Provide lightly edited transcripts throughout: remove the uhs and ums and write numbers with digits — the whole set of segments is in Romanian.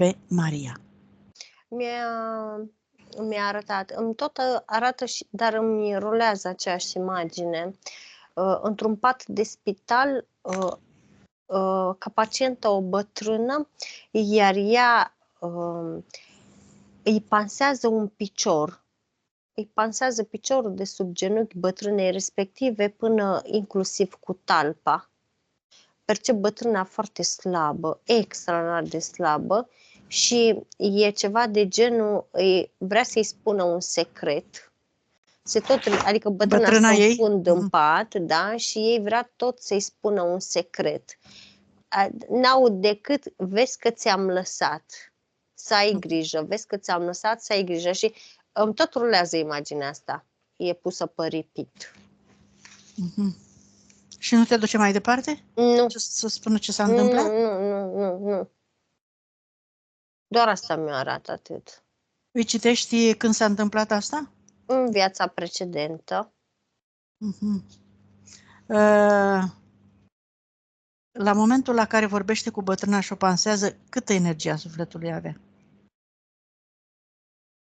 pe Maria? Mi-a arătat. Îmi tot arată, dar îmi rulează aceeași imagine. Într-un pat de spital, ca pacientă o bătrână, iar ea îi pansează un picior. Îi pansează piciorul de sub genunchi bătrânei respective până inclusiv cu talpa. Percep bătrâna foarte slabă, extraordinar de slabă, și e ceva de genul, vrea să-i spună un secret. Adică bătrâna se înfundă în pat, da, și ei vrea tot să-i spună un secret. N-aud decât, vezi că ți-am lăsat, să ai grijă, vezi că ți-am lăsat, să ai grijă. Și îmi tot rulează imaginea asta. E pusă pe repeat. Și nu te duce mai departe? Nu. Să spună ce s-a întâmplat? Nu. Doar asta mi-o arată, atât. Îi citești când s-a întâmplat asta? În viața precedentă. La momentul la care vorbește cu bătrâna și o pansează, câtă energie a sufletului avea?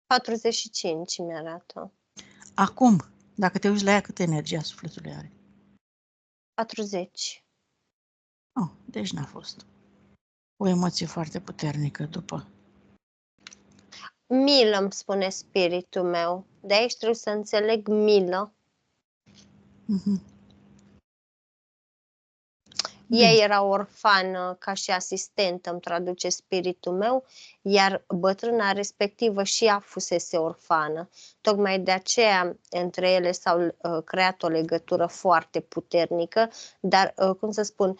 45 mi-arată. Acum, dacă te uiți la ea, câtă energie a sufletului are? 40. Oh, deci n-a fost o emoție foarte puternică după. Milă, îmi spune spiritul meu. De aici trebuie să înțeleg milă. Ea era orfană ca și asistentă, îmi traduce spiritul meu, iar bătrâna respectivă și ea fusese orfană. Tocmai de aceea între ele s-au creat o legătură foarte puternică, dar, cum să spun,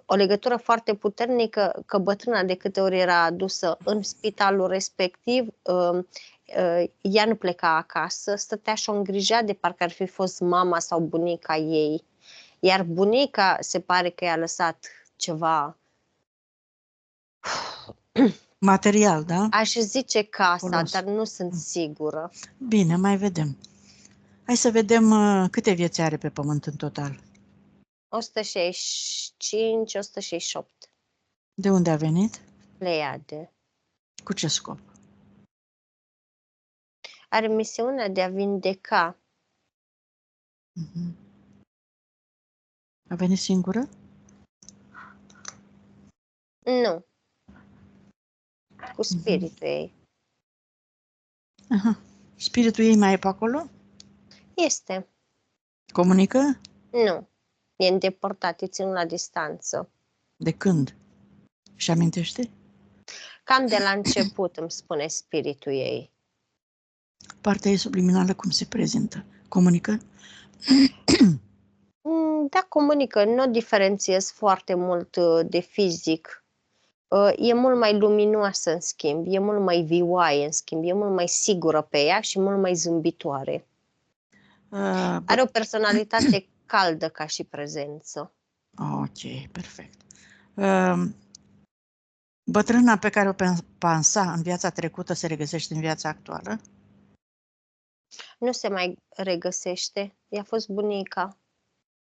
o legătură foarte puternică, că bătrâna de câte ori era adusă în spitalul respectiv, ea nu pleca acasă, stătea și o îngrija de parcă ar fi fost mama sau bunica ei. Iar bunica se pare că i-a lăsat ceva material, da? Aș zice casa, Folos. dar nu sunt sigură. Bine, mai vedem. Hai să vedem câte vieți are pe pământ în total. 165, 168. De unde a venit? Pleiade. Cu ce scop? Are misiunea de a vindeca. A venit singură? Nu. Cu spiritul ei. Aha. Spiritul ei mai e pe acolo? Este. Comunică? Nu. E îndepărtat, e ținut la distanță. De când? Și amintește? Cam de la început, îmi spune spiritul ei. Partea ei subliminală cum se prezintă? Comunică? Da, comunică. Nu o diferențiez foarte mult de fizic. E mult mai luminoasă, în schimb, e mult mai vioaie, în schimb, e mult mai sigură pe ea și mult mai zâmbitoare. Are o personalitate caldă ca și prezență. Ok, perfect. Bătrâna pe care o pansa în viața trecută se regăsește în viața actuală? Nu se mai regăsește. I-a fost bunica.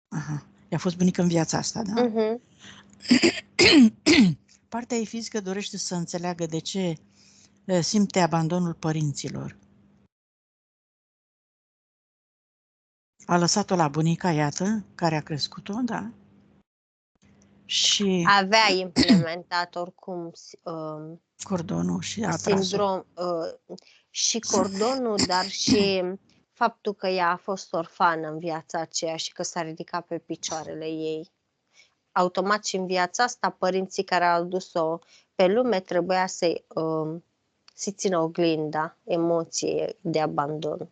Aha. I-a fost bunică în viața asta, da? Partea ei fizică dorește să înțeleagă de ce simte abandonul părinților. A lăsat-o la bunica, iată, care a crescut-o, da? Și Avea implementat oricum cordonul și a sindrom și cordonul, dar și faptul că ea a fost orfană în viața aceea și că s-a ridicat pe picioarele ei. Automat și în viața asta, părinții care au adus-o pe lume trebuia să-i țină oglinda emoției de abandon.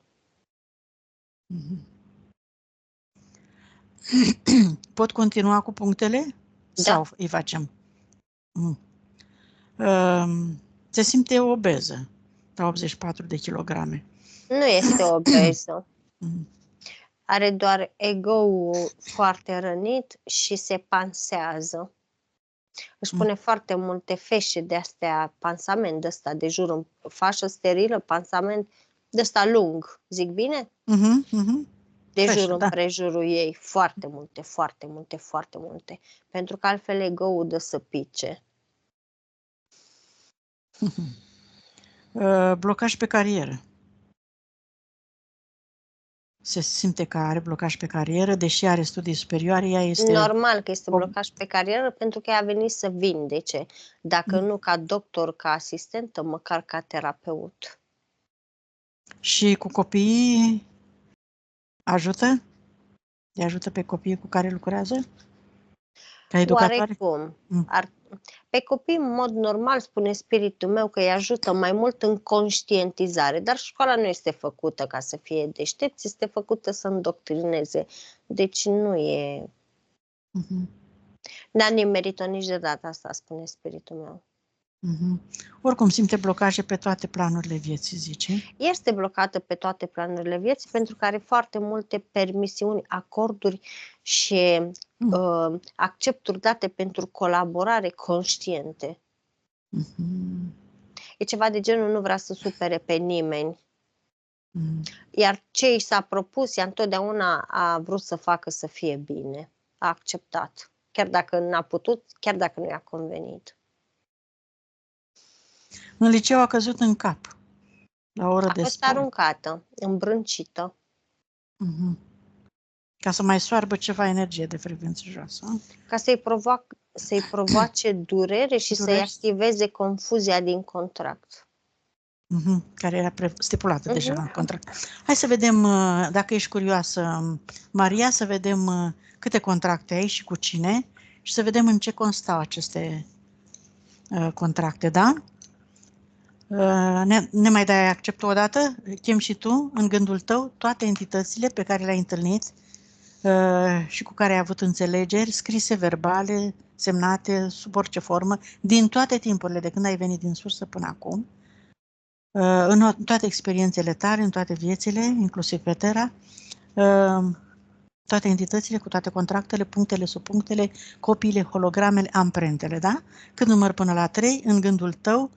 Pot continua cu punctele? Da. Sau îi facem? Se simte obeză, la 84 de kilograme. Nu este obeză. Are doar ego-ul foarte rănit și se pansează. Își pune foarte multe feșe de astea, pansament de ăsta de jur, în fașă sterilă, pansament de ăsta lung, zic bine? De jur împrejurul ei, foarte multe, pentru că altfel ego-ul dă să pice. Blocaj pe carieră. Se simte că are blocaj pe carieră, deși are studii superioare, ea este... Normal că este blocaj pe carieră pentru că ea a venit să vindece. Dacă nu ca doctor, ca asistentă, măcar ca terapeut. Și cu copiii ajută? Îi ajută pe copiii cu care lucrează? Ca educatoare? Oarecum. Pe copii, în mod normal, spune spiritul meu că îi ajută mai mult în conștientizare, dar școala nu este făcută ca să fie deștepți, este făcută să îndoctrineze. Deci nu e... N-a nimerit-o nici de data asta, spune spiritul meu. Oricum simte blocaje pe toate planurile vieții, zice. Este blocată pe toate planurile vieții pentru că are foarte multe permisiuni, acorduri și accepturi date pentru colaborare conștiente. E ceva de genul nu vrea să supere pe nimeni. Iar ce i s-a propus, ea întotdeauna a vrut să facă să fie bine. A acceptat. Chiar dacă n-a putut, chiar dacă nu i-a convenit. În liceu a căzut în cap. La oră de A fost sport. aruncată, îmbrâncită. Ca să mai soarbă ceva energie de frecvență joasă. Ca să-i provoace durere și să-i activeze confuzia din contract. Care era stipulată deja în contract. Hai să vedem, dacă ești curioasă, Maria, să vedem câte contracte ai și cu cine și să vedem în ce constau aceste contracte, da? Ne mai dai acceptul odată? Chem și tu, în gândul tău, toate entitățile pe care le-ai întâlnit și cu care ai avut înțelegeri, scrise, verbale, semnate, sub orice formă, din toate timpurile, de când ai venit din sursă până acum, în toate experiențele tale, în toate viețile, inclusiv pe Terra, toate entitățile, cu toate contractele, punctele, subpunctele, copiile, hologramele, amprentele, da? Când număr până la 3, în gândul tău,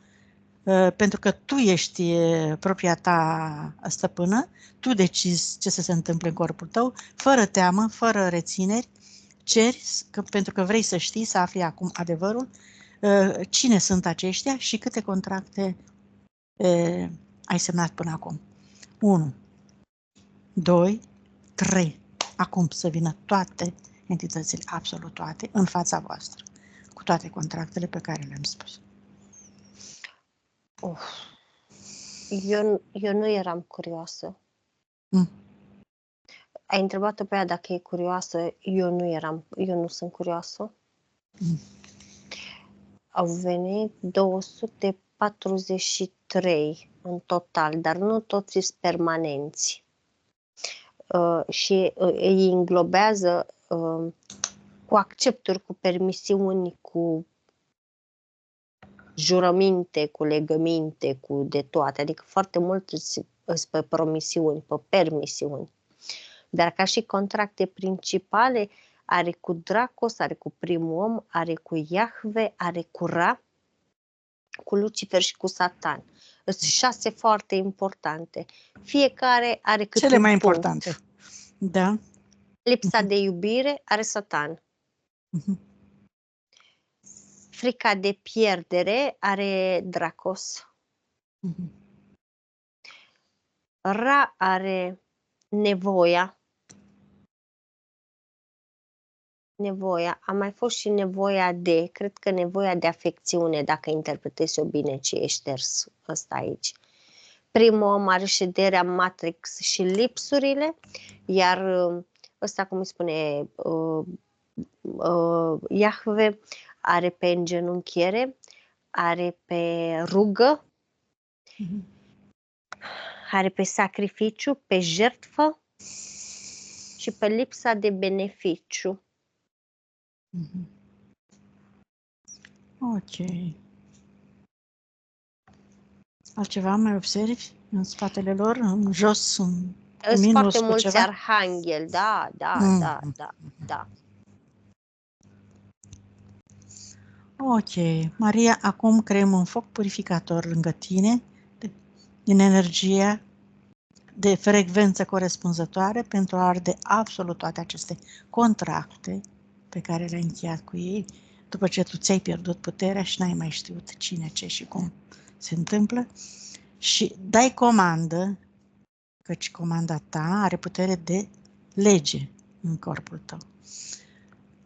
pentru că tu ești propria ta stăpână, tu decizi ce să se întâmple în corpul tău, fără teamă, fără rețineri, ceri, pentru că vrei să știi, să afli acum adevărul, cine sunt aceștia și câte contracte ai semnat până acum. 1, 2, 3. Acum să vină toate entitățile, absolut toate, în fața voastră, cu toate contractele pe care le-am spus. Eu nu eram curioasă. Ai întrebat-o pe ea dacă e curioasă, eu nu sunt curioasă. Au venit 243 în total, dar nu toți sunt permanenți. Și îi înglobează cu accepturi, cu permisiuni, cu jurăminte, cu legăminte, cu de toate. Adică foarte mult sunt pe promisiuni, pe permisiuni. Dar ca și contracte principale, are cu Dracos, are cu primul om, are cu Iahve, are cu Ra, cu Lucifer și cu Satan. Sunt 6 foarte importante. Fiecare are câte cele mai punct. importante. Da. Lipsa de iubire are Satan. Frica de pierdere are Dracos. Ra are nevoia. A mai fost și cred că nevoia de afecțiune, dacă interpretezi eu bine ce e șters ăsta aici. Primul om are șederea Matrix și lipsurile, iar ăsta, cum îi spune, Iahve, are pe îngenunchiere, are pe rugă, are pe sacrificiu, pe jertfă și pe lipsa de beneficiu. Ok. Altceva mai observi în spatele lor, în jos, în minus, sunt foarte cu mulți ceva? arhangheli, da. Ok. Maria, acum creăm un foc purificator lângă tine, din energia de frecvență corespunzătoare pentru a arde absolut toate aceste contracte pe care le-ai încheiat cu ei, după ce tu ți-ai pierdut puterea și n-ai mai știut cine, ce și cum se întâmplă și dai comandă, căci comanda ta are putere de lege în corpul tău.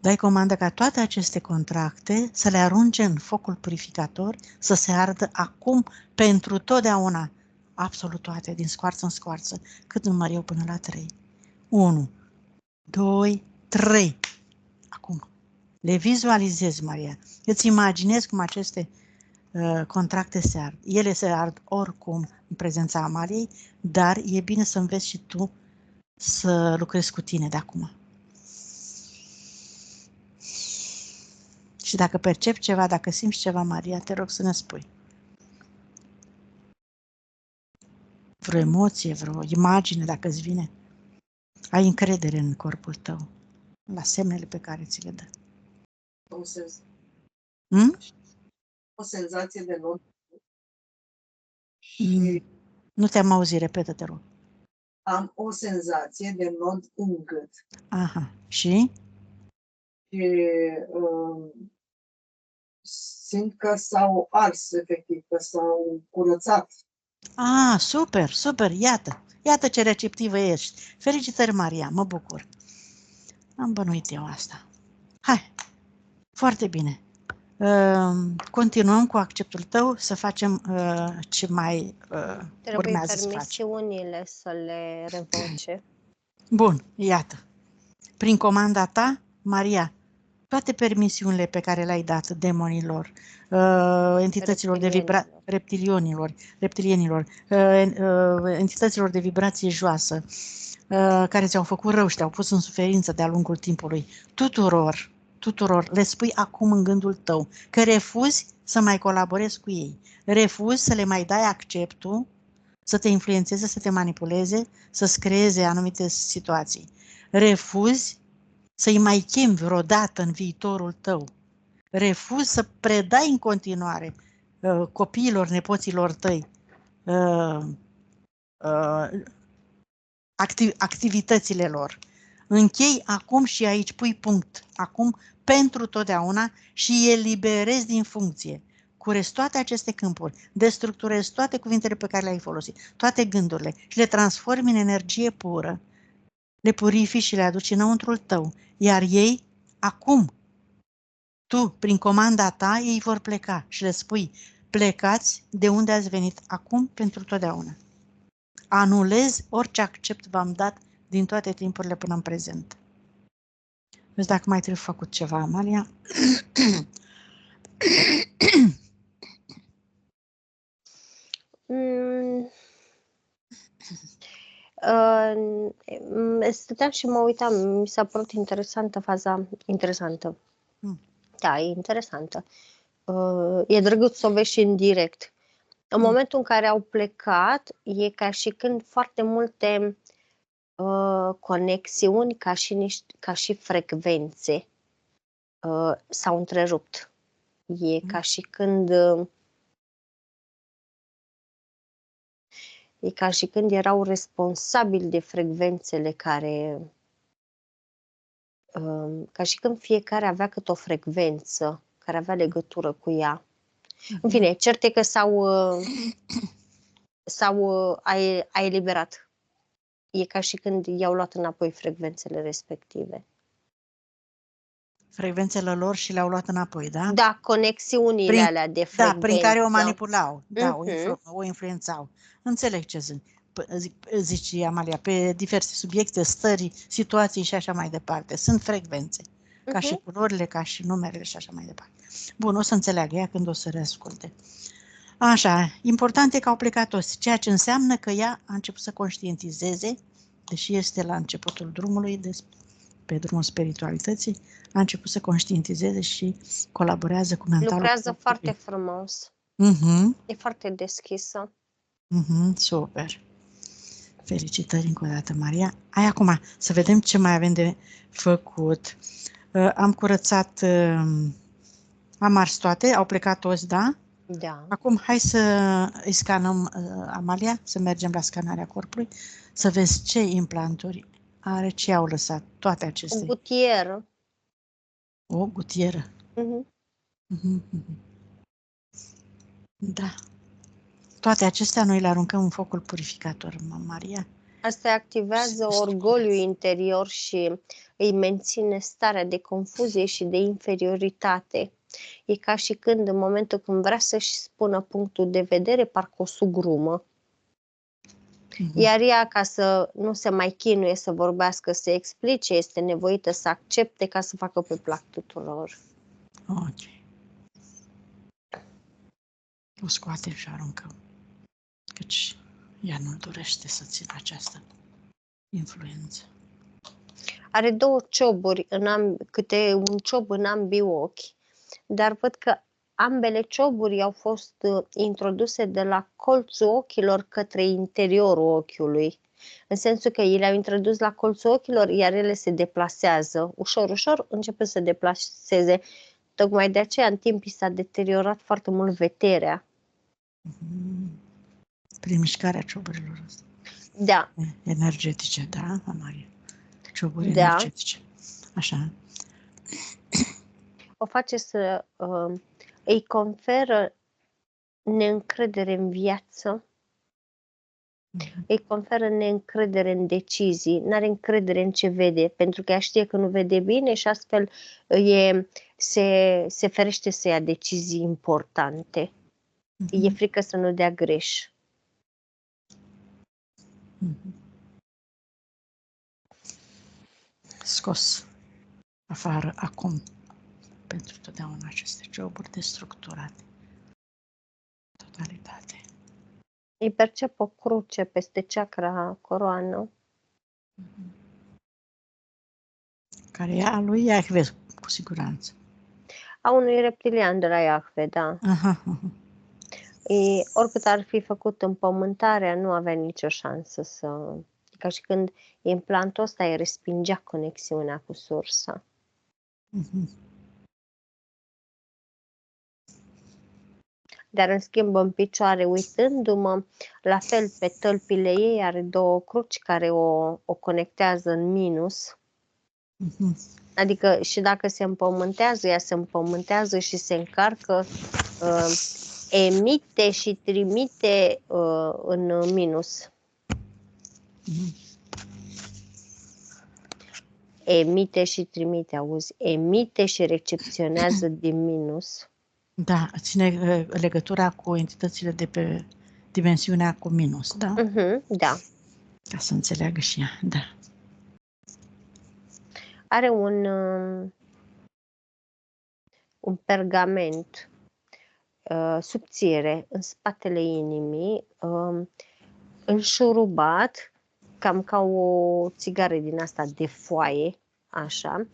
Dai comandă ca toate aceste contracte să le arunce în focul purificator, să se ardă acum pentru totdeauna, absolut toate, din scoarță în scoarță, cât număr eu până la 3. 1, 2, 3. Acum. Le vizualizezi, Maria. Îți imaginezi cum aceste contracte se ard. Ele se ard oricum în prezența Amaliei, dar e bine să înveți și tu să lucrezi cu tine de acum. Și dacă percepi ceva, dacă simți ceva, Maria, te rog să ne spui. Vreo emoție, vreo imagine, dacă îți vine. Ai încredere în corpul tău, la semnele pe care ți le dă. O senzație de nod. Nu te-am auzit, repetă, te rog. Am o senzație de nod în gât. Aha. Și? Și simt că s-au ars, efectiv, că s-au curățat. Ah, super, super, iată. Iată ce receptivă ești. Felicitări, Maria, mă bucur. Am bănuit eu asta. Hai, foarte bine. Continuăm cu acceptul tău să facem ce mai urmează să facem. Permisiunile să le revoce. Bun, iată. Prin comanda ta, Maria, toate permisiunile pe care le-ai dat demonilor, entităților de reptilienilor, entităților de vibrație joasă, care ți-au făcut rău și te-au pus în suferință de-a lungul timpului, tuturor, le spui acum în gândul tău că refuzi să mai colaborezi cu ei, refuzi să le mai dai acceptul, să te influențeze, să te manipuleze, să-ți creeze anumite situații. Refuzi să-i mai chemi vreodată în viitorul tău. Refuzi să predai în continuare copiilor, nepoților tăi activitățile lor. Închei acum și aici, pui punct. Acum, pentru totdeauna și eliberezi din funcție. Curezi toate aceste câmpuri, destructurezi toate cuvintele pe care le-ai folosit, toate gândurile și le transformi în energie pură. Le purifici și le aduci înăuntrul tău, iar ei, acum, tu, prin comanda ta, ei vor pleca și le spui, plecați de unde ați venit acum pentru totdeauna. Anulezi orice accept v-am dat din toate timpurile până în prezent. Vezi dacă mai trebuie făcut ceva, Amalia? Stăteam și mă uitam, mi s-a părut interesantă faza, interesantă. Da, e interesantă. E drăguț să o vezi și în direct. În momentul în care au plecat, e ca și când foarte multe conexiuni, ca și frecvențe, s-au întrerupt. E ca și când erau responsabili de frecvențele care, ca și când fiecare avea câte o frecvență care avea legătură cu ea. În fine, cert e că a eliberat. E ca și când i-au luat înapoi frecvențele respective. Frecvențele lor și le-au luat înapoi, da? Da, conexiunile alea de frecvență. Da, prin care o manipulau, da, o influențau. Înțeleg ce zici, Amalia, pe diverse subiecte, stări, situații și așa mai departe. Sunt frecvențe, ca și culorile, ca și numerele și așa mai departe. Bun, o să înțeleagă ea când o să reasculte. Așa, important e că au plecat toți, ceea ce înseamnă că ea a început să conștientizeze, deși este la începutul drumului, pe drumul spiritualității, a început să conștientizeze și colaborează cu mentalul. Lucrează foarte frumos. E foarte deschisă. Super. Felicitări încă o dată, Maria. Hai acum să vedem ce mai avem de făcut. Am curățat, am ars toate, au plecat toți, da? Da. Acum hai să îi scanăm, Amalia, să mergem la scanarea corpului, să vezi ce implanturi are, ce au lăsat toate acestea. O gutieră. O gutieră. Da. Toate acestea noi le aruncăm în focul purificator, Maria. Asta activează orgoliul interior și îi menține starea de confuzie și de inferioritate. E ca și când, în momentul când vrea să-și spună punctul de vedere, parcă o sugrumă. Iar ea, ca să nu se mai chinuie să vorbească, să explice, este nevoită să accepte ca să facă pe plac tuturor. Ok. O scoatem și aruncăm. Căci ea nu dorește să țină această influență. Are două cioburi, câte un ciob în ambii ochi, dar văd că ambele cioburi au fost introduse de la colțul ochilor către interiorul ochiului. În sensul că ei le-au introdus la colțul ochilor, iar ele se deplasează. Ușor, ușor începe să deplaseze. Tocmai de aceea, în timp, i s-a deteriorat foarte mult vederea. Prin mișcarea cioburilor astea. Da. Energetice, da, Maria? Cioburi Da. energetice. Așa. O face să îi conferă neîncredere în viață, îi conferă neîncredere în decizii, nu are încredere în ce vede, pentru că ea știe că nu vede bine și astfel se ferește să ia decizii importante. E frică să nu dea greș. Scos afară acum pentru totdeauna aceste cioburi destructurate. Totalitate. Îi percep o cruce peste chakra coroană. Care e a lui Iahve, cu siguranță. A unui reptilian de la Iahve, da. Aha. Oricât ar fi făcut împământarea, nu avea nicio șansă să... Ca și când implantul ăsta îi respingea conexiunea cu sursa. Dar în schimb în picioare, uitându-mă, la fel pe tălpile ei are două cruci care o conectează în minus. Adică și dacă se împământează, ea se împământează și se încarcă, emite și trimite în minus. Emite și trimite, auzi? Emite și recepționează din minus. Da, ține legătura cu entitățile de pe dimensiunea cu minus, da? Da. Ca să înțeleagă și ea, da. Are un pergament subțire în spatele inimii, înșurubat, cam ca o țigară din asta de foaie, așa,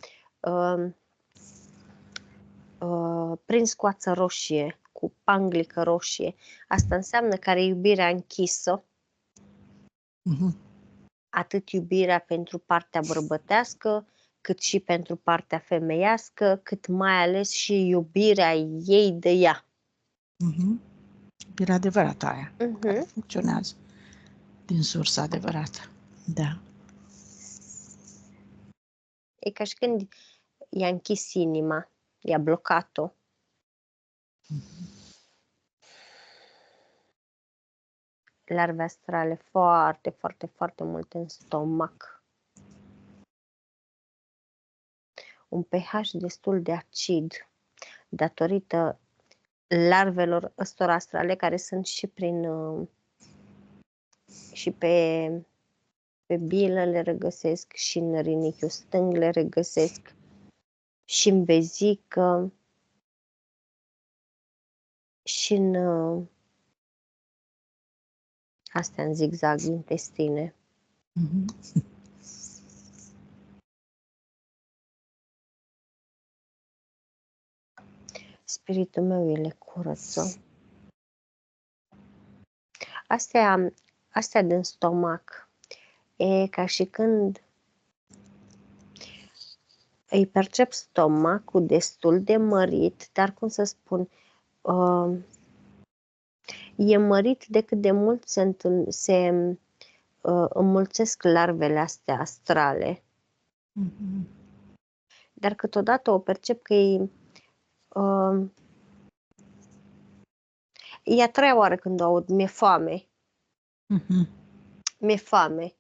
prins cu ață roșie, cu panglică roșie. Asta înseamnă că are iubirea închisă, atât iubirea pentru partea bărbătească, cât și pentru partea femeiască, cât mai ales și iubirea ei de ea. Iubirea adevărată aia, care funcționează din sursa adevărată. Da. E ca și când i-a închis inima, i-a blocat-o. Larve astrale foarte, foarte, foarte mult în stomac. Un pH destul de acid, datorită larvelor ăstor astrale care sunt și și pe bilă le regăsesc, și în rinichiul stâng le regăsesc, și în vezică, și în astea în zigzag, intestine. Spiritul meu îi le curăță. Astea din stomac e ca și când îi percep stomacul destul de mărit, dar cum să spun, e mărit de cât de mult se înmulțesc larvele astea astrale. Dar câteodată o percep că E a treia oară când o aud, mi-e foame. Mhm. Mi-e foame.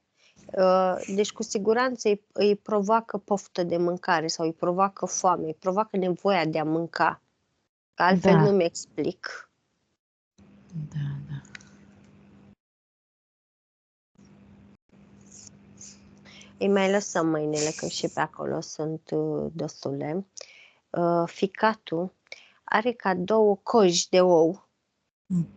Deci cu siguranță îi provoacă poftă de mâncare sau îi provoacă foame, îi provoacă nevoia de a mânca. Că altfel Da. nu-mi explic. Da. Îi mai lăsăm mâinile, că și pe acolo sunt destule. Ficatul are ca două coji de ou, Mm.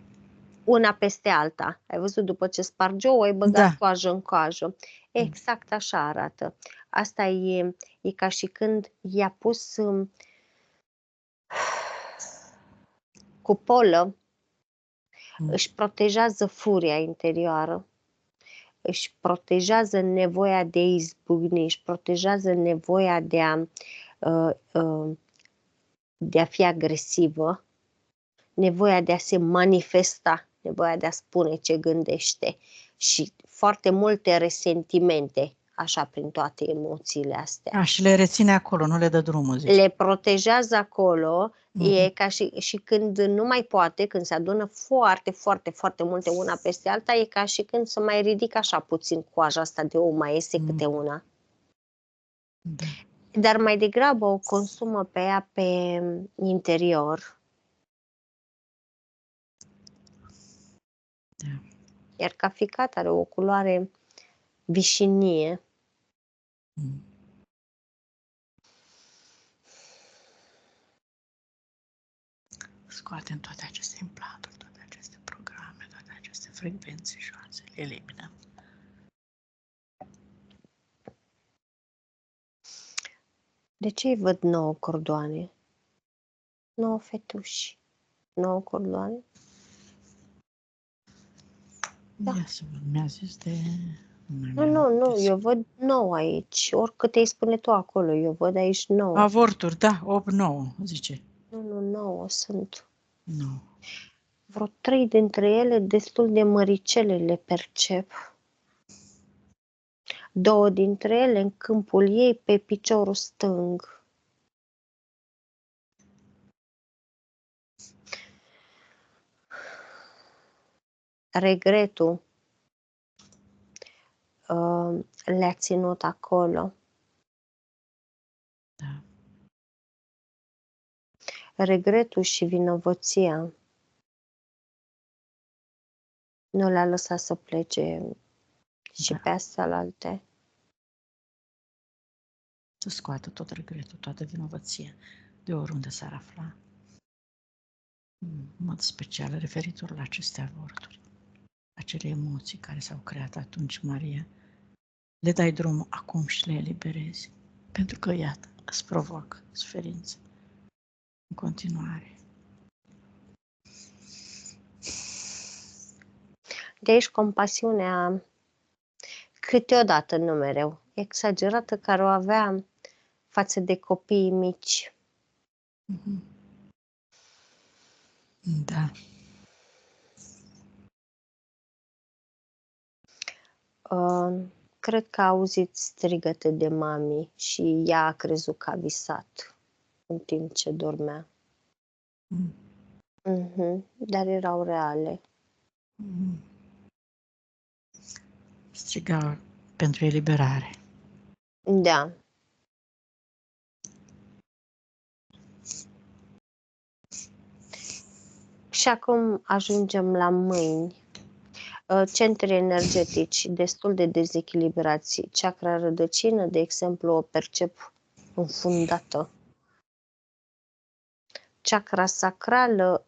una peste alta. Ai văzut, după ce spargi ou, ai băgat Da. coajă în coajă. Exact așa arată. Asta e ca și când i-a pus cupolă, își protejează furia interioară, își protejează nevoia de a izbucni, își protejează nevoia de a fi agresivă, nevoia de a se manifesta, nevoia de a spune ce gândește și foarte multe resentimente, așa, prin toate emoțiile astea. Și le reține acolo, nu le dă drumul, zici. Le protejează acolo, e ca și când nu mai poate, când se adună foarte, foarte, foarte multe una peste alta, e ca și când se mai ridică așa puțin coaja asta de ou, mai iese câte una. Da. Dar mai degrabă o consumă pe ea pe interior. Da. Iar ca ficat are o culoare vișinie. Scoatem toate aceste implanturi, toate aceste programe, toate aceste frecvențe joase, le eliminăm. De ce îi văd 9 cordoane? 9 fetuși. 9 cordoane? Da. Ia să văd, mi-a zis de... Nu, eu văd 9 aici. Oricât îi spune tu acolo, eu văd aici 9. Avorturi, da, 8-9, zice. Nu, 9 sunt. Nu. Vreo 3 dintre ele destul de măricele le percep. 2 dintre ele în câmpul ei pe piciorul stâng. Regretul le-a ținut acolo. Da. Regretul și vinovăția nu le-a lăsat să plece și Da. pe astălalte. Să scoată tot regretul, toată vinovăția, de oriunde s-ar afla. În mod special referitor la aceste avorturi, acele emoții care s-au creat atunci, Maria, le dai drumul acum și le eliberezi. Pentru că, iată, îți provoacă suferință în continuare. De aici compasiunea, câteodată, nu mereu, exagerată, care o avea față de copiii mici. Da. Cred că a auzit strigăte de mami și ea a crezut că a visat în timp ce dormea. Dar erau reale. Striga pentru eliberare. Da. Și acum ajungem la mâini. Centri energetici destul de dezechilibrați. Chakra rădăcină, de exemplu, o percep înfundată. Chakra sacrală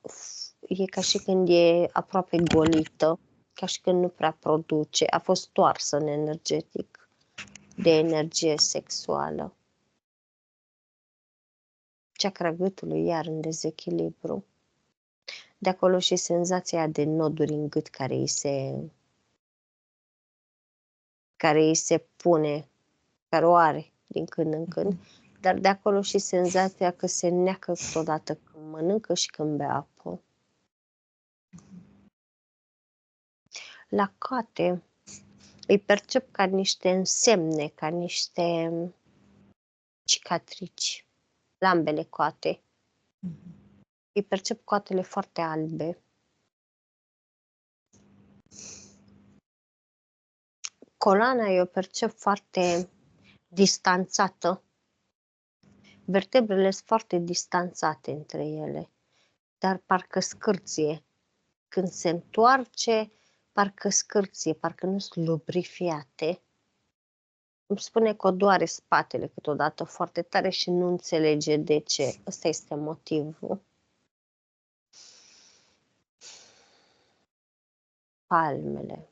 e ca și când e aproape golită, ca și când nu prea produce. A fost toarsă în energetic de energie sexuală. Chakra gâtului iar în dezechilibru. De acolo și senzația de noduri în gât care îi se pune, care o are din când în când, dar de acolo și senzația că se neacă totodată când mănâncă și când bea apă. La coate îi percep ca niște însemne, ca niște cicatrici, la ambele coate. Îi percep coatele foarte albe. Coloana eu percep foarte distanțată. Vertebrele sunt foarte distanțate între ele, dar parcă scârție. Când se întoarce, parcă scârție, parcă nu sunt lubrifiate. Îmi spune că o doare spatele câteodată foarte tare și nu înțelege de ce. Ăsta este motivul. Palmele.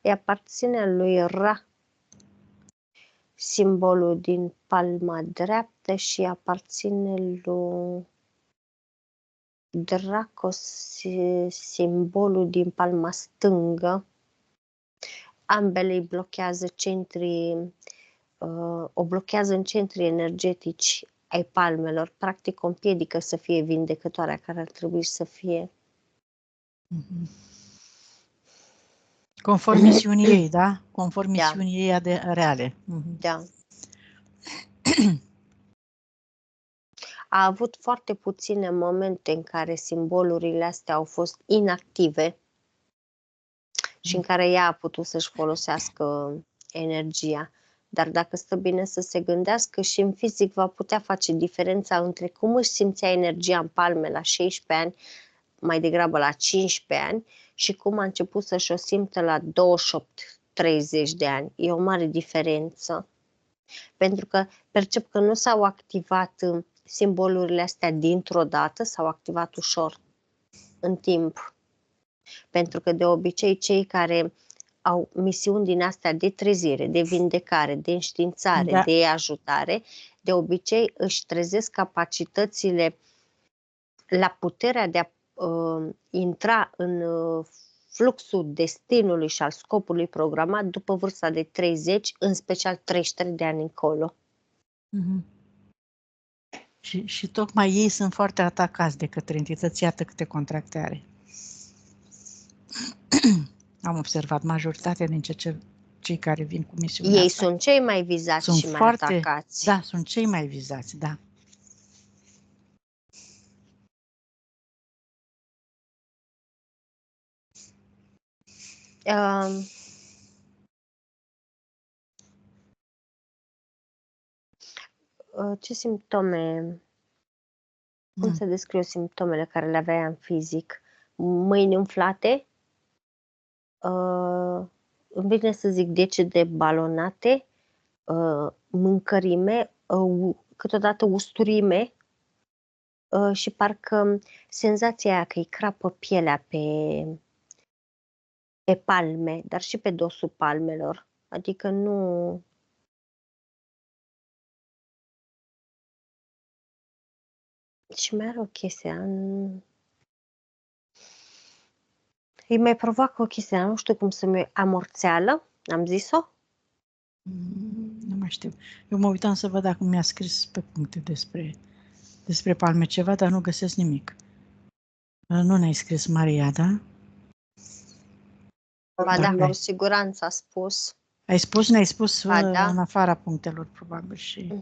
Îi aparține lui Ra, simbolul din palma dreaptă, și aparține lui Dracos, simbolul din palma stângă. Ambele îi blochează centrii, o blochează în centrii energetici ai palmelor. Practic o împiedică să fie vindecătoarea care ar trebui să fie. Conform misiunii ei, da? Conform Da. misiunii ei reale. Da. A avut foarte puține momente în care simbolurile astea au fost inactive și în care ea a putut să-și folosească energia. Dar dacă stă bine să se gândească, și în fizic va putea face diferența între cum își simțea energia în palme la 16 ani, mai degrabă la 15 ani, și cum a început să-și o simtă la 28-30 de ani. E o mare diferență. Pentru că percep că nu s-au activat simbolurile astea dintr-o dată, s-au activat ușor, în timp. Pentru că de obicei cei care au misiuni din astea de trezire, de vindecare, de înștiințare, Da. de ajutare, de obicei își trezesc capacitățile la puterea de a intra în fluxul destinului și al scopului programat după vârsta de 30, în special 33 de ani încolo. Și tocmai ei sunt foarte atacați de către entități. Iată câte contracte are. Am observat majoritatea din cei care vin cu misiunea Ei asta. sunt cei mai vizați Sunt și mai foarte, atacați. da, sunt cei mai vizați, da. Ce simptome, cum să descriu simptomele care le avea în fizic? Mâini umflate, îmi vine să zic decede balonate, mâncărime, câteodată usturime, și parcă senzația aia că îi crapă pielea pe palme, dar și pe dosul palmelor. Adică nu... Și mai are o chestie, îi mai provoacă o chestie, nu știu cum să-mi... Amorțeală, am zis-o? Nu mai știu. Eu mă uitam să văd dacă mi-a scris pe puncte despre palme ceva, dar nu găsesc nimic. Nu ne-ai scris, Maria, da? Ba da, cu siguranță a spus. Ai spus? Ne-ai spus Ba da. în afara punctelor, probabil. Și...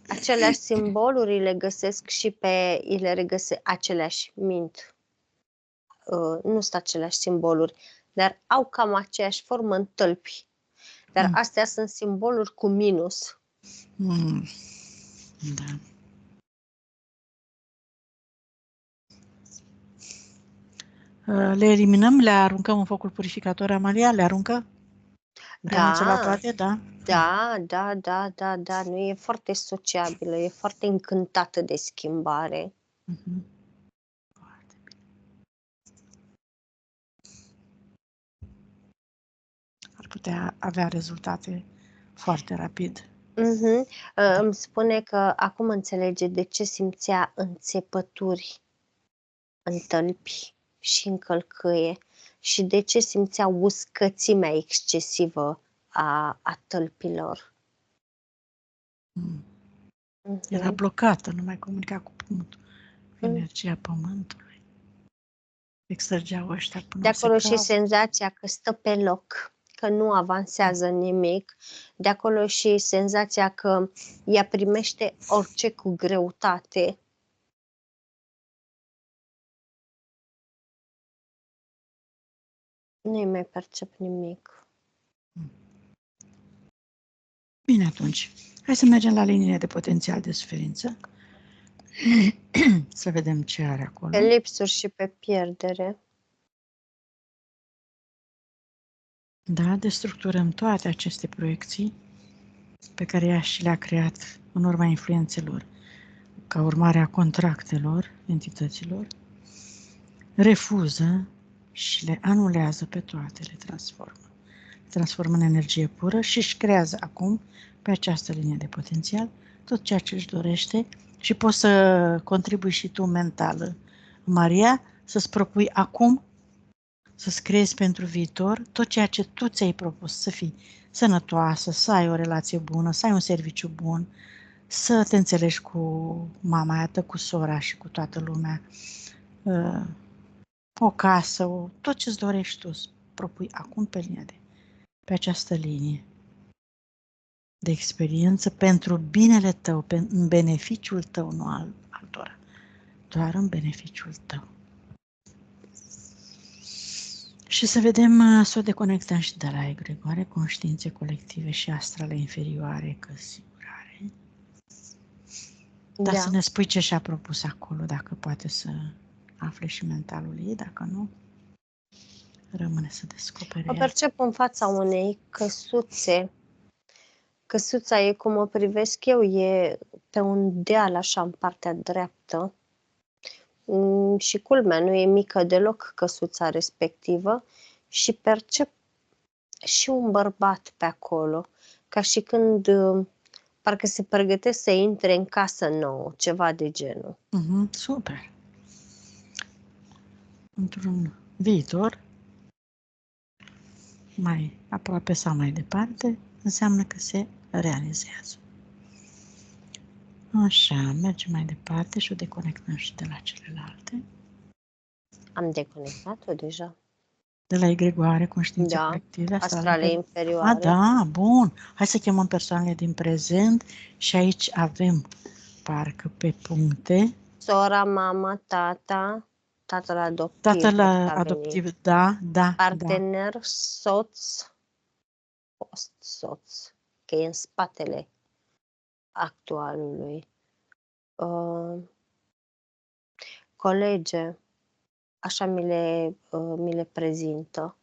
Aceleași simboluri le găsesc și le regăsesc aceleași mint. Nu sunt aceleași simboluri, dar au cam aceeași formă în tălpi. Dar astea sunt simboluri cu minus. Da. Le eliminăm, le aruncăm în focul purificator, Amalia? Le aruncă? Renunță la toate, da? Da. Nu, e foarte sociabilă, e foarte încântată de schimbare. Foarte bine. Ar putea avea rezultate foarte rapid. Îmi spune că acum înțelege de ce simțea înțepături în tălpi și în călcâie și de ce simțea uscățimea excesivă a tălpilor. Era blocată, nu mai comunica cu pământul. Energia pământului. Extrăgeau ăștia până de acolo și senzația că stă pe loc, că nu avansează nimic. De acolo și senzația că ea primește orice cu greutate. Nu-i mai percep nimic. Bine atunci. Hai să mergem la liniile de potențial de suferință. Să vedem ce are acolo. Pe lipsuri și pe pierdere. Da, destructurăm toate aceste proiecții pe care ea și le-a creat în urma influențelor, ca urmare a contractelor entităților, refuză și le anulează pe toate, le transformă. Le transformă în energie pură și își creează acum, pe această linie de potențial, tot ceea ce își dorește și poți să contribui și tu mental, Maria, să-ți propui acum să-ți creezi pentru viitor tot ceea ce tu ți-ai propus, să fii sănătoasă, să ai o relație bună, să ai un serviciu bun, să te înțelegi cu mama ta, cu sora și cu toată lumea, o casă, tot ce-ți dorești tu, să propui acum pe această linie de experiență pentru binele tău, în beneficiul tău, nu al altora, doar în beneficiul tău. Și să vedem, să o deconectăm și de la egregoare, conștiințe colective și astrale inferioare, că sigur are. Dar Da. să ne spui ce și-a propus acolo, dacă poate să afle și mentalul ei, dacă nu, rămâne să descopere O ea. percep în fața unei căsuțe. Căsuța e, cum o privesc eu, e pe un deal așa în partea dreaptă. Și culmea, nu e mică deloc căsuța respectivă și percep și un bărbat pe acolo, ca și când parcă se pregătesc să intre în casă nouă, ceva de genul. Super! Într-un viitor, mai aproape sau mai departe, înseamnă că se realizează. Așa, mergem mai departe și o deconectăm și de la celelalte. Am deconectat-o deja. De la egregoare, conștiințe Da, colective, astrale inferioare. Da, bun. Hai să chemăm persoanele din prezent și aici avem, parcă pe puncte, Sora, mama, tata, tatăl adoptiv. tatăl adoptiv, da. Partener, soț, fost soț, că e în spatele actualului. Colege, așa mi le prezintă.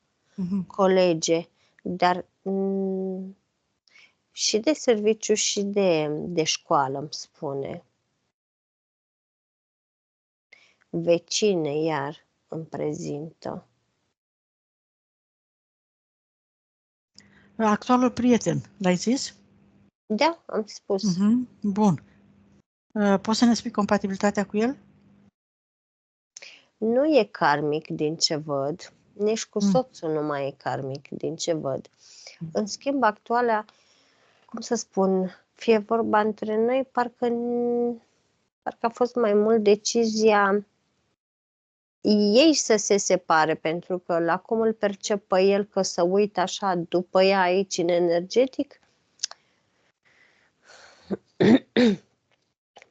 Colege, dar și de serviciu și de școală, îmi spune. Vecine, iar îmi prezintă. Actualul prieten, l-ai zis? Da, am spus. Bun. Poți să ne spui compatibilitatea cu el? Nu e karmic din ce văd, nici cu soțul nu mai e karmic din ce văd. În schimb, actuala, cum să spun, fie vorba între noi, parcă a fost mai mult decizia ei să se separe, pentru că la cum îl percep pe el, că să uită așa după ea aici în energetic,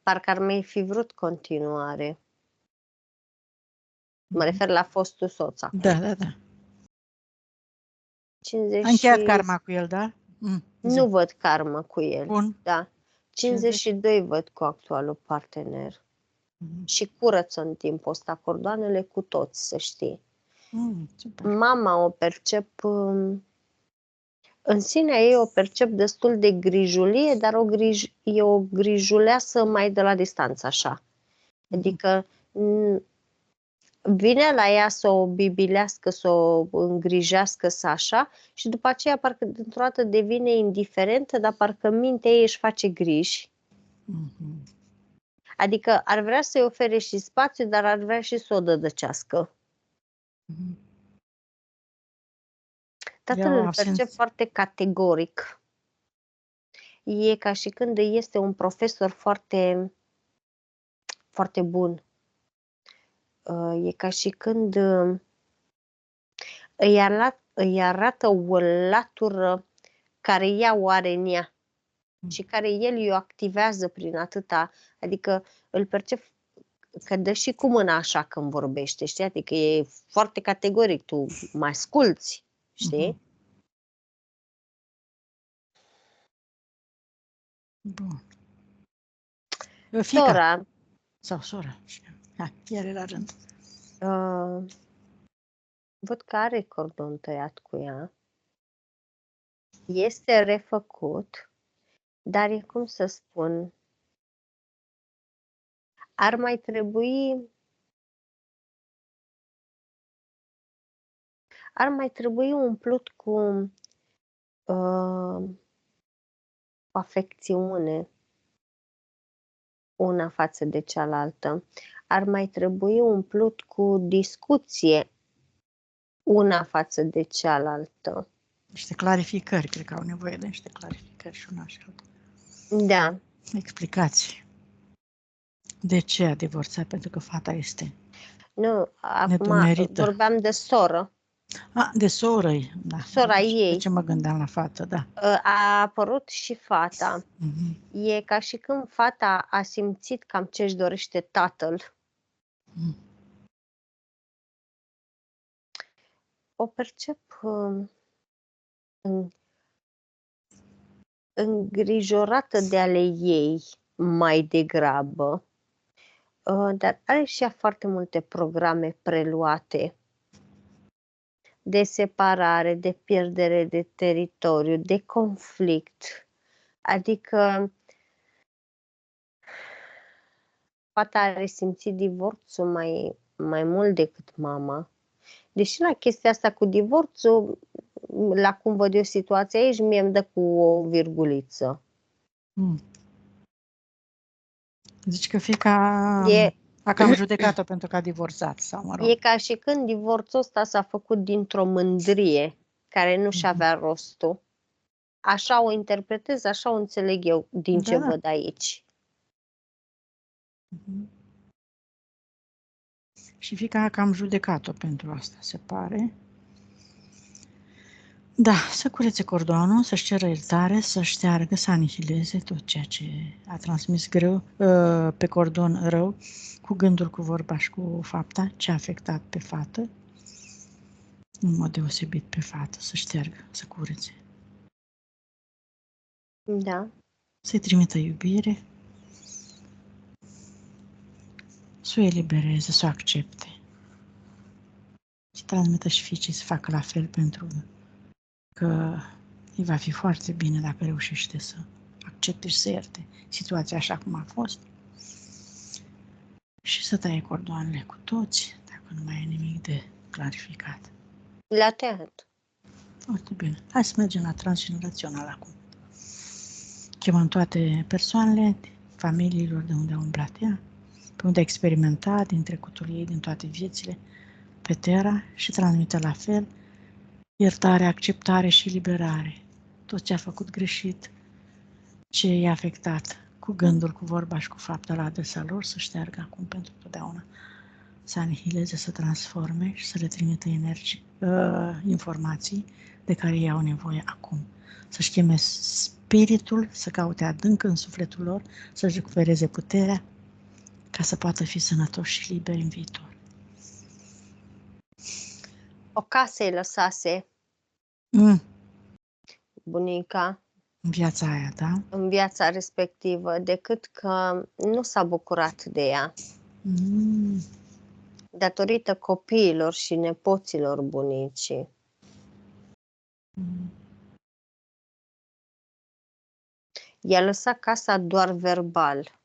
parcă ar mai fi vrut continuare. Mă refer la fostul soț acum. Da. 50 A încheiat karma cu el, da? Nu văd karma cu el. Bun. Da. 52 văd cu actualul partener. Și curăță în timpul ăsta cordoanele cu toți, să știi. Super. Mama o percep, în sinea ei o percep destul de grijulie, dar e o grijuleasă mai de la distanță, așa. Adică vine la ea să o bibilească, să o îngrijească, să așa, și după aceea parcă dintr-o dată devine indiferentă, dar parcă mintea ei își face griji. Adică ar vrea să-i ofere și spațiu, dar ar vrea și să o dădăcească. Tatăl îl percep foarte categoric. E ca și când este un profesor foarte, foarte bun. E ca și când îi îi arată o latură care ea o are în ea și care el o activează prin atâta, adică îl percep că dă și cu mâna așa când vorbește, știi? Adică e foarte categoric, tu mă asculți, știi? Bun. Fica. Sora, Sau sora. Hai, iar la rând. văd că are cordon tăiat cu ea. Este refăcut, dar e cum să spun, ar mai trebui umplut cu afecțiune una față de cealaltă. Ar mai trebui umplut cu discuție una față de cealaltă. Niște clarificări, cred că au nevoie de niște clarificări și una și alta. Da. Explicații. De ce a divorțat? Pentru că fata este Nu, acum nedumerită. vorbeam de soră. De soră-i. Da. Sora ei. De ce mă gândeam la fată, da. A apărut și fata. E ca și când fata a simțit cam ce își dorește tatăl. O percep îngrijorată de ale ei mai degrabă, dar are și ea foarte multe programe preluate de separare, de pierdere de teritoriu, de conflict. Adică fata a resimțit divorțul mai mult decât mama. Deși la chestia asta cu divorțul, la cum văd eu situația aici, mie îmi dă cu o virguliță. Zici că fiica a cam judecat-o pentru că a divorțat. Sau, mă rog. E ca și când divorțul ăsta s-a făcut dintr-o mândrie care nu și avea rostul. Așa o interpretez, așa o înțeleg eu din ce văd aici. Și fiica a cam judecat-o pentru asta, se pare. Da, să curețe cordonul, să-și ceră iertare, să șteargă, să anihileze tot ceea ce a transmis greu pe cordon rău, cu gândul, cu vorba și cu fapta, ce a afectat pe fată, în mod deosebit pe fată, să șteargă, să curețe. Da. Să-i trimită iubire, să o elibereze, să o accepte. Și transmită și fiicei să facă la fel, pentru că îi va fi foarte bine dacă reușește să accepte și să ierte situația așa cum a fost. Și să taie cordoanele cu toți, dacă nu mai e nimic de clarificat. Le-a tăiat. Foarte bine. Hai să mergem la transgenerațional acum. Chemăm toate persoanele, familiilor de unde a umblat ea, pe unde a experimentat, din trecutul ei, din toate viețile, pe Terra, și transmită la fel iertare, acceptare și liberare. Tot ce a făcut greșit, ce i-a afectat, cu gândul, cu vorba și cu fapta la adresa lor, să șteargă acum pentru totdeauna, să anihileze, să transforme și să le trimită informații de care ei au nevoie acum. Să-și cheme spiritul, să caute adânc în sufletul lor, să-și recupereze puterea, ca să poată fi sănătoși și liberi în viitor. O casă îi lăsase bunica În viața aia, da? în viața respectivă, decât că nu s-a bucurat de ea. Datorită copiilor și nepoților bunicii. I-a lăsat casa doar verbal.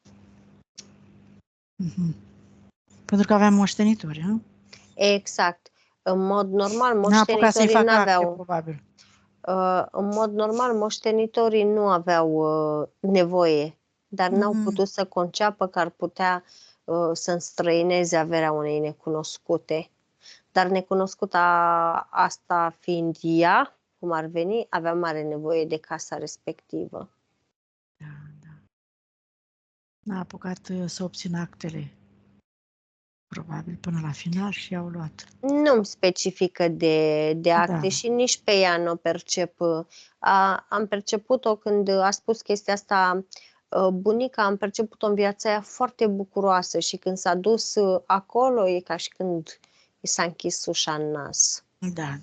Pentru că avea moștenitori, nu? Exact. În mod normal, N-a apucat să-i facă acte, n-aveau. probabil. În mod normal, moștenitorii nu aveau nevoie, dar n-au putut să conceapă că ar putea să înstrăineze averea unei necunoscute. Dar necunoscuta asta fiind ea, cum ar veni, avea mare nevoie de casa respectivă. Da. N-a apucat să obțină actele Probabil până la final și au luat. Nu-mi specifică de acte Da. și nici pe ea nu o percep. Am perceput-o când a spus chestia asta bunica, am perceput-o în viața aia foarte bucuroasă și când s-a dus acolo e ca și când i s-a închis ușa în nas. Da.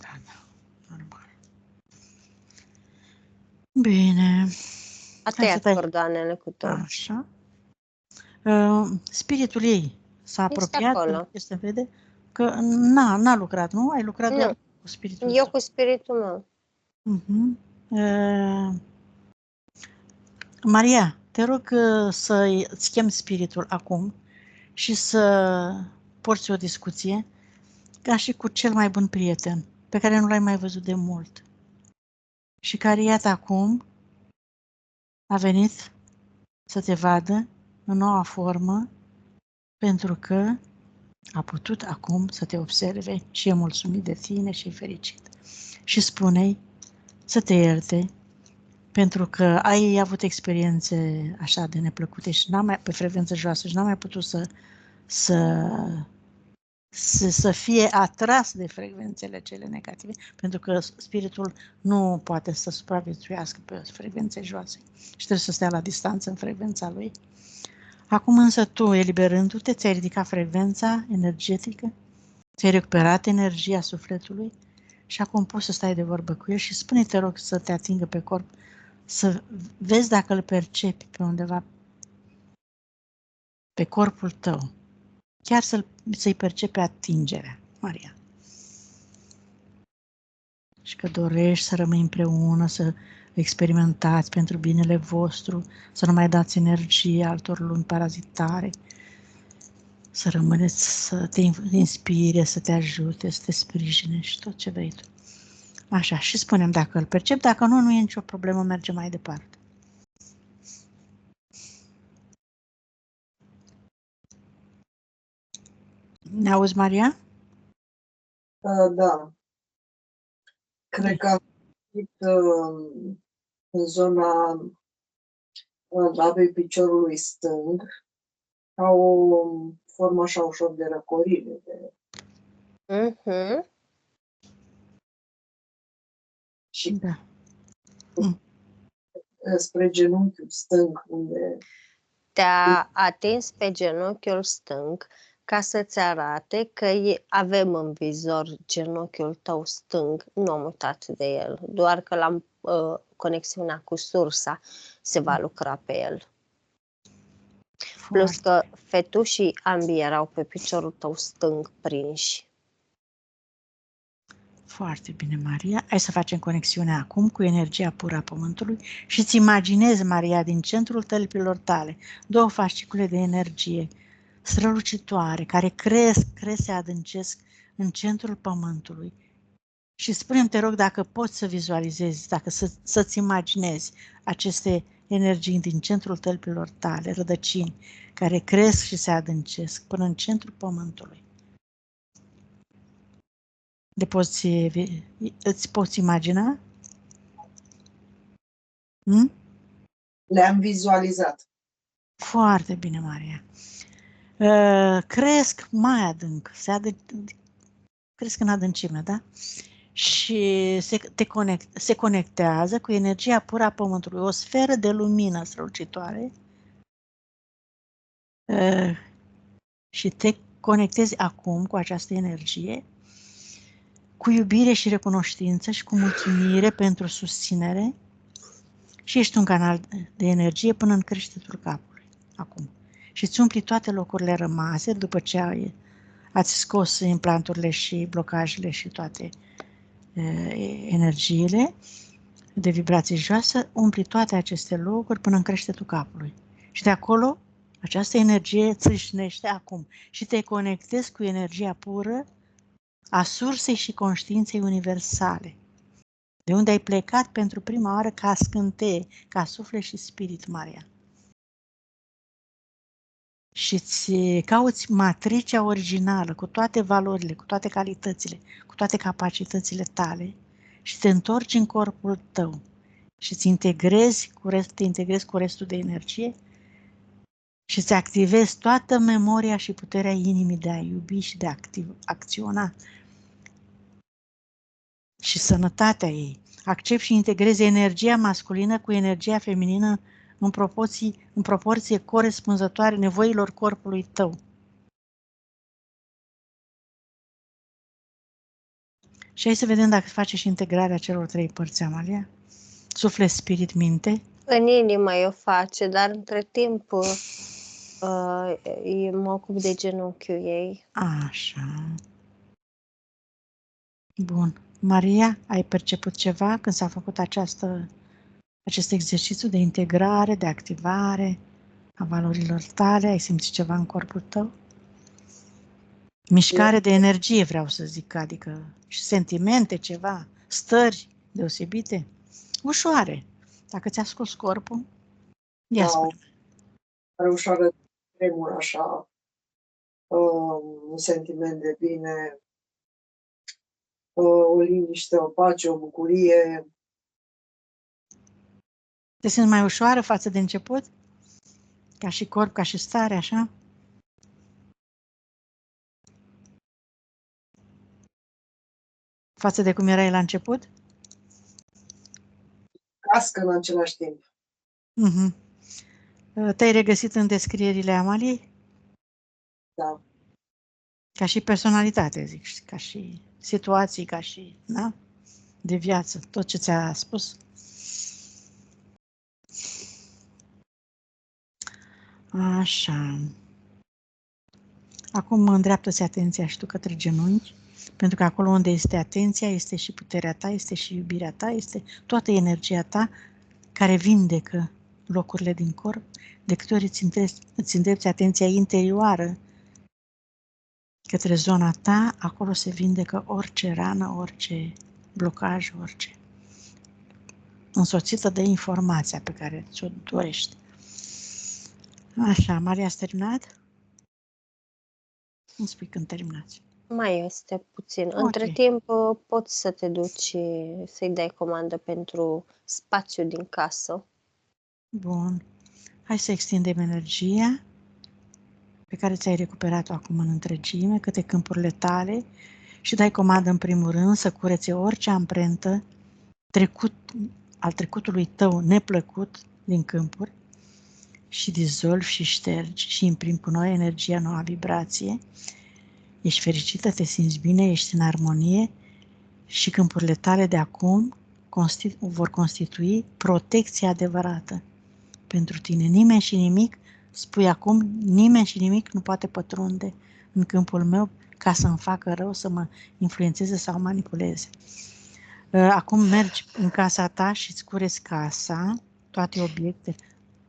Normal. Bine. A Hai să tăiat tai. cordoanele cu tot. Așa. Spiritul ei s-a apropiat, acolo. pentru că se vede că n-a lucrat, nu? Ai lucrat Nu. doar cu spiritul Eu tău. cu spiritul meu. Maria, te rog să-ți chem spiritul acum și să porți o discuție ca și cu cel mai bun prieten, pe care nu l-ai mai văzut de mult. Și care, iată, acum a venit să te vadă în noua formă, pentru că a putut acum să te observe și e mulțumit de tine și e fericit. Și spune-i să te ierte, pentru că ai avut experiențe așa de neplăcute și pe frecvență joasă și n-am mai putut să fie atras de frecvențele cele negative, pentru că spiritul nu poate să supraviețuiască pe frecvențe joase și trebuie să stea la distanță în frecvența lui. Acum însă tu, eliberându-te, ți-ai ridicat frecvența energetică, ți-ai recuperat energia sufletului și acum poți să stai de vorbă cu el și spune, te rog, să te atingă pe corp, să vezi dacă îl percepi pe undeva pe corpul tău. Chiar să-i percepe atingerea, Maria. Și că dorești să rămâi împreună, să experimentați pentru binele vostru, să nu mai dați energie altor lumi parazitare, să rămâneți, să te inspire, să te ajute, să te sprijine și tot ce vrei tu. Așa, și spunem dacă îl percep, dacă nu, nu e nicio problemă, mergem mai departe. Ne auzi, Maria? Da. Cred că am venit în zona labei piciorului stâng, ca o formă așa ușor de răcorire. Mhm. Și Da. spre genunchiul stâng, unde Te-a atins pe genunchiul stâng ca să-ți arate că avem în vizor genunchiul tău stâng. Nu am uitat de el, doar că l-am conexiunea cu sursa se va lucra pe el. Plus că fetușii ambii erau pe piciorul tău stâng prinși. Foarte bine, Maria. Hai să facem conexiunea acum cu energia pură a Pământului și îți imaginezi, Maria, din centrul tălpilor tale, două fascicule de energie strălucitoare, care cresc, se adâncesc în centrul Pământului. Și spune-mi, te rog, dacă poți să vizualizezi, dacă să-ți imaginezi aceste energii din centrul tălpilor tale, rădăcini, care cresc și se adâncesc până în centrul Pământului. Îți poți imagina? le-am vizualizat. Foarte bine, Maria. Cresc mai adânc, cresc în adâncime, da? Și se conectează cu energia pură a Pământului, o sferă de lumină strălucitoare, și te conectezi acum cu această energie, cu iubire și recunoștință și cu mulțumire pentru susținere și ești un canal de energie până în creștetul capului, acum. Și îți umpli toate locurile rămase după ce ați scos implanturile și blocajele și toate energiile de vibrație joasă, umpli toate aceste locuri până în creștetul capului. Și de acolo, această energie țâșnește acum și te conectezi cu energia pură a sursei și conștiinței universale, de unde ai plecat pentru prima oară ca scânteie, ca suflet și spirit, Maria. Și îți cauți matricea originală, cu toate valorile, cu toate calitățile, cu toate capacitățile tale și te întorci în corpul tău și te integrezi cu restul de energie Și îți activezi toată memoria și puterea inimii de a iubi și de a acționa. Și sănătatea ei. Accepti și integrezi energia masculină cu energia feminină în proporție corespunzătoare nevoilor corpului tău. Și hai să vedem dacă face și integrarea celor trei părți, Amalia. Suflet, spirit, minte. În inimă o face, dar între timp mă ocup de genunchiul ei. Așa. Bun. Maria, ai perceput ceva când s-a făcut acest exercițiu de integrare, de activare a valorilor tale? Ai simțit ceva în corpul tău? Mișcare de energie, vreau să zic, adică și sentimente, ceva, stări deosebite, ușoare. Dacă ți-a scos corpul, ia spune. Are ușoară tremur așa, un sentiment de bine, o liniște, o pace, o bucurie. Te simți mai ușoară față de început? Ca și corp, ca și stare, așa? Față de cum erai la început? Cască în același timp. Mhm. Te-ai regăsit în descrierile Amaliei? Da. Ca și personalitate, zic, ca și situații, ca și, da? De viață, tot ce ți-a spus. Așa. Acum îndreaptă-ți atenția și tu către genunchi, pentru că acolo unde este atenția, este și puterea ta, este și iubirea ta, este toată energia ta care vindecă locurile din corp. De câte ori îți îndrepți atenția interioară către zona ta, acolo se vindecă orice rană, orice blocaj, orice. Însoțită de informația pe care ți-o dorești. Așa, Maria, ați terminat? Îmi spui când terminați. Mai este puțin. Ok. Între timp poți să te duci să-i dai comandă pentru spațiu din casă. Bun. Hai să extindem energia pe care ți-ai recuperat-o acum în întregime, către câmpurile tale și dai comandă în primul rând să curețe orice amprentă al trecutului tău neplăcut din câmpuri și dizolvi și ștergi și imprimi cu noi energia, noua vibrație. Ești fericită, te simți bine, ești în armonie și câmpurile tale de acum vor constitui protecția adevărată pentru tine. Nimeni și nimic, spui acum, nimeni și nimic nu poate pătrunde în câmpul meu ca să-mi facă rău, să mă influențeze sau manipuleze. Acum mergi în casa ta și îți cureți casa, toate obiectele.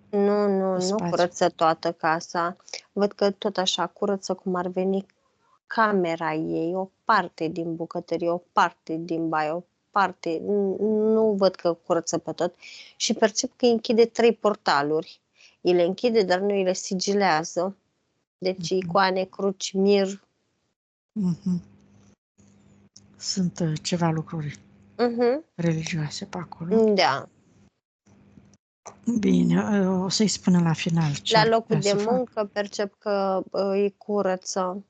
Nu curăță toată casa. Văd că tot așa curăță cum ar veni camera ei, o parte din bucătărie, o parte din baie, o parte. Nu văd că curăță pe tot și percep că închide 3 portaluri. Îi le închide, dar nu îi le sigilează. Deci icoane, cruci, mir. Sunt ceva lucruri religioase pe acolo. Da. Bine, o să-i spunem la final ce La locul de să muncă fac. percep că îi curăță.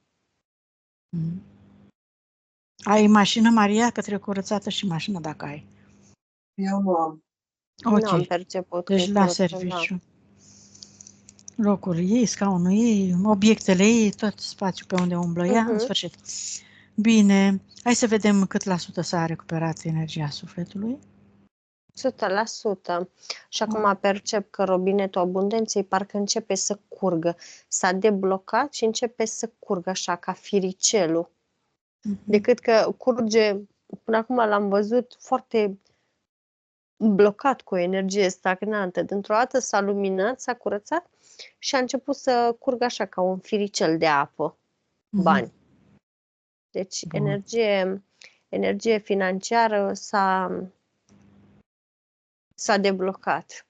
Ai mașină, Maria, că trebuie curățată și mașina dacă ai. Eu nu am. Ok. Nu am perceput Deci că la serviciu. Locul ei, scaunul ei, obiectele ei, tot spațiul pe unde umblă ea, în sfârșit. Bine, hai să vedem cât la sută s-a recuperat energia sufletului. 100%. Și acum percep că robinetul abundenței parcă începe să curgă. S-a deblocat și începe să curgă așa, ca firicelul. Decât că curge, până acum l-am văzut foarte blocat cu o energie stagnantă. Dintr-o dată s-a luminat, s-a curățat și a început să curgă așa, ca un firicel de apă. Bani. Deci energie financiară s-a deblocat.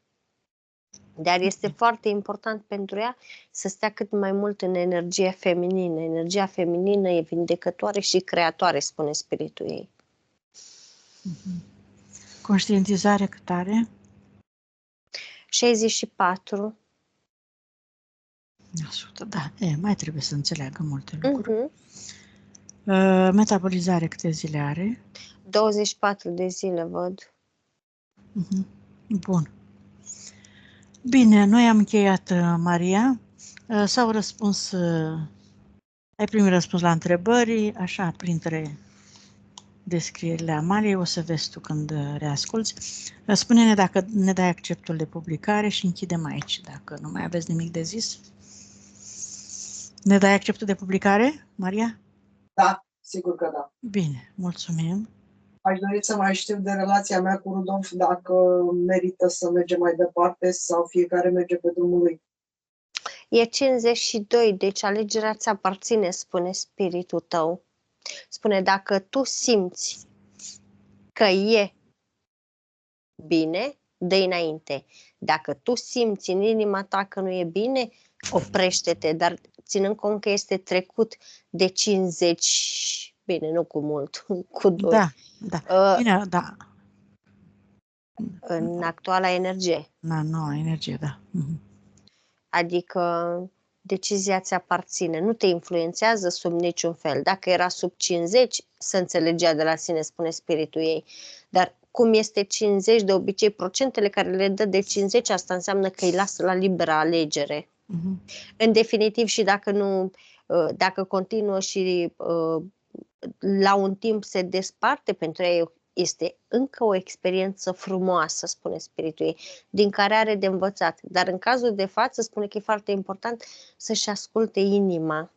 Dar este foarte important pentru ea să stea cât mai mult în energie feminină. Energia feminină e vindecătoare și creatoare, spune spiritul ei. Conștientizare cât are? 64. 100, da. Mai trebuie să înțeleagă multe lucruri. Mhm. Metabolizare câte zile are? 24 de zile, văd. Mhm. Bun. Bine, noi am încheiat, Maria. S-au răspuns, ai primit răspuns la întrebări, așa, printre descrierile Amaliei, o să vezi tu când reasculți. Spune-ne dacă ne dai acceptul de publicare și închidem aici, dacă nu mai aveți nimic de zis. Ne dai acceptul de publicare, Maria? Da, sigur că da. Bine, mulțumim. Aș dori să mai știu de relația mea cu Rudolf, dacă merită să mergem mai departe sau fiecare merge pe drumul lui. E 52, deci alegerea ți aparține, spune spiritul tău. Spune, dacă tu simți că e bine, dă înainte. Dacă tu simți în inima ta că nu e bine, oprește-te, dar ținând cont că este trecut de 50, bine, nu cu mult, cu 2. Da, da. Bine, da. În actuala energie. La noua energie, da. Mhm. Adică decizia ți aparține, nu te influențează sub niciun fel. Dacă era sub 50, se înțelegea de la sine, spune spiritul ei. Dar cum este 50, de obicei procentele care le dă de 50, asta înseamnă că îi lasă la liberă alegere. Mhm. În definitiv, și dacă nu, dacă continuă și la un timp se desparte, pentru ei este încă o experiență frumoasă, spune spiritul ei, din care are de învățat. Dar în cazul de față spune că e foarte important să-și asculte inima.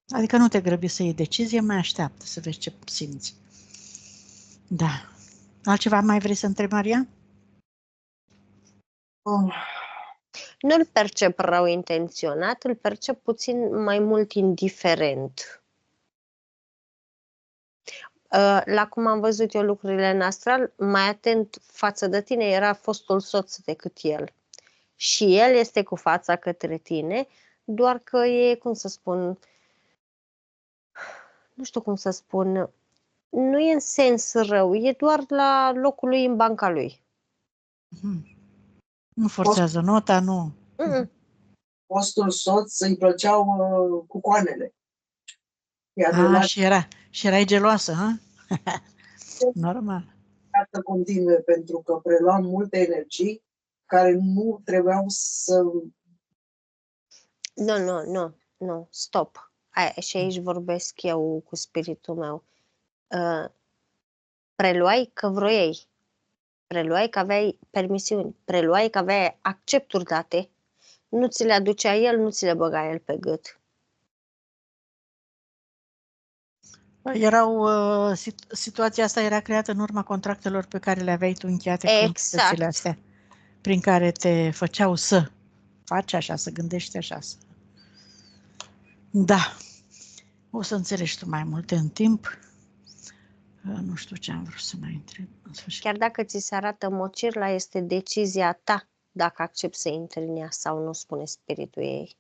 Adică nu te grăbi să iei decizie, mai așteaptă să vezi ce simți. Da. Altceva mai vrei să întrebi, Maria? Nu-l percep rău intenționat, îl percep puțin mai mult indiferent. La cum am văzut eu lucrurile în astral, mai atent față de tine era fostul soț decât el. Și el este cu fața către tine, doar că e, cum să spun, nu știu cum să spun, nu e în sens rău, e doar la locul lui în banca lui. Nu forțează nota, nu. Fostul soț îi plăceau cucoanele. Și erai geloasă, ha? Normal. Iată continue, pentru că preluam multe energii care nu trebuiau să... Nu, stop. Și aici vorbesc eu cu spiritul meu. Preluai că vroiai. Preluai că aveai permisiuni. Preluai că aveai accepturi date. Nu ți le aducea el, nu ți le băga el pe gât. Situația asta era creată în urma contractelor pe care le aveai tu încheiate cu entitățile astea, prin care te făceau să faci așa, să gândești așa. Da. O să înțelegi tu mai multe în timp. Nu știu ce am vrut să mai întreb. Chiar dacă ți se arată mocirla, este decizia ta dacă accepti să intri în ea sau nu, spune spiritul ei.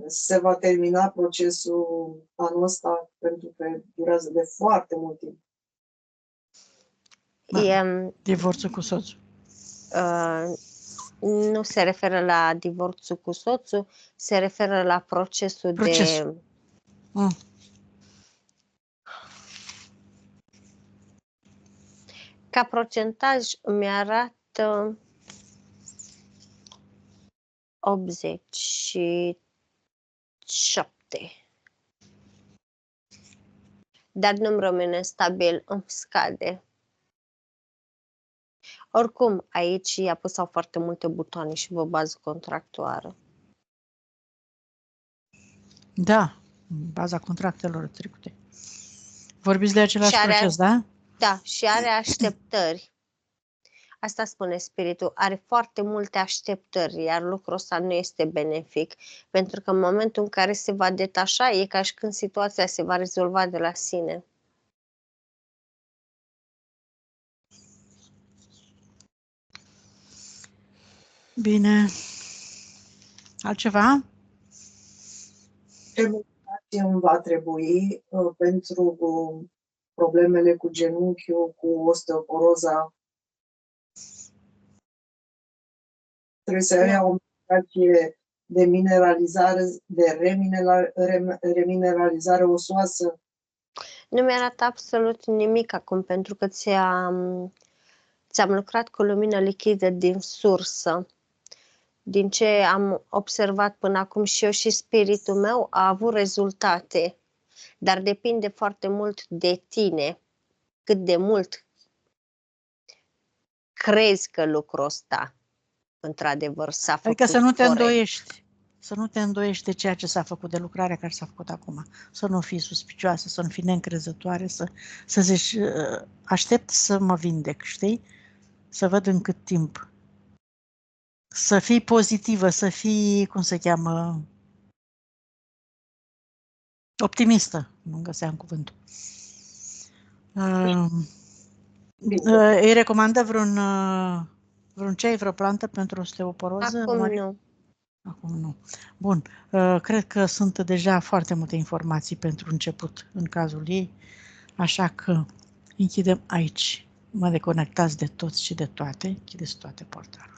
Se va termina procesul anul ăsta, pentru că durează de foarte mult timp. Divorțul cu soțul. Nu se referă la divorțul cu soțul, se referă la procesul. De... Ca procentaj mi arată 87. Dar nu-mi rămâne stabil, îmi scade. Oricum, aici i-a apăsat foarte multe butoane și vă bază contractuală. Da, baza contractelor trecute. Vorbiți de același proces, da? Da, și are așteptări. Asta spune spiritul, are foarte multe așteptări, iar lucrul ăsta nu este benefic, pentru că în momentul în care se va detașa, e ca și când situația se va rezolva de la sine. Bine. Altceva? Ce meditație îmi va trebui pentru problemele cu genunchiul, cu osteoporoza? Trebuie să ia o medicație de mineralizare, de remineralizare osoasă. Nu mi-arată absolut nimic acum, pentru că ți-am lucrat cu lumină lichidă din sursă. Din ce am observat până acum și eu și spiritul meu a avut rezultate, dar depinde foarte mult de tine, cât de mult crezi că lucrul ăsta într-adevăr s-a făcut Adică să nu te corect. îndoiești. Să nu te îndoiești de ceea ce s-a făcut, de lucrarea care s-a făcut acum. Să nu fii suspicioasă, să nu fii neîncrezătoare, să zici, aștept să mă vindec, știi? Să văd în cât timp. Să fii pozitivă, să fii, cum se cheamă, optimistă. Nu găseam cuvântul. Îi recomandă vreun ceai, vreo plantă pentru osteoporoză? Acum nu. Acum nu. Bun. Cred că sunt deja foarte multe informații pentru început în cazul ei, așa că închidem aici. Mă deconectați de toți și de toate. Închideți toate portarul.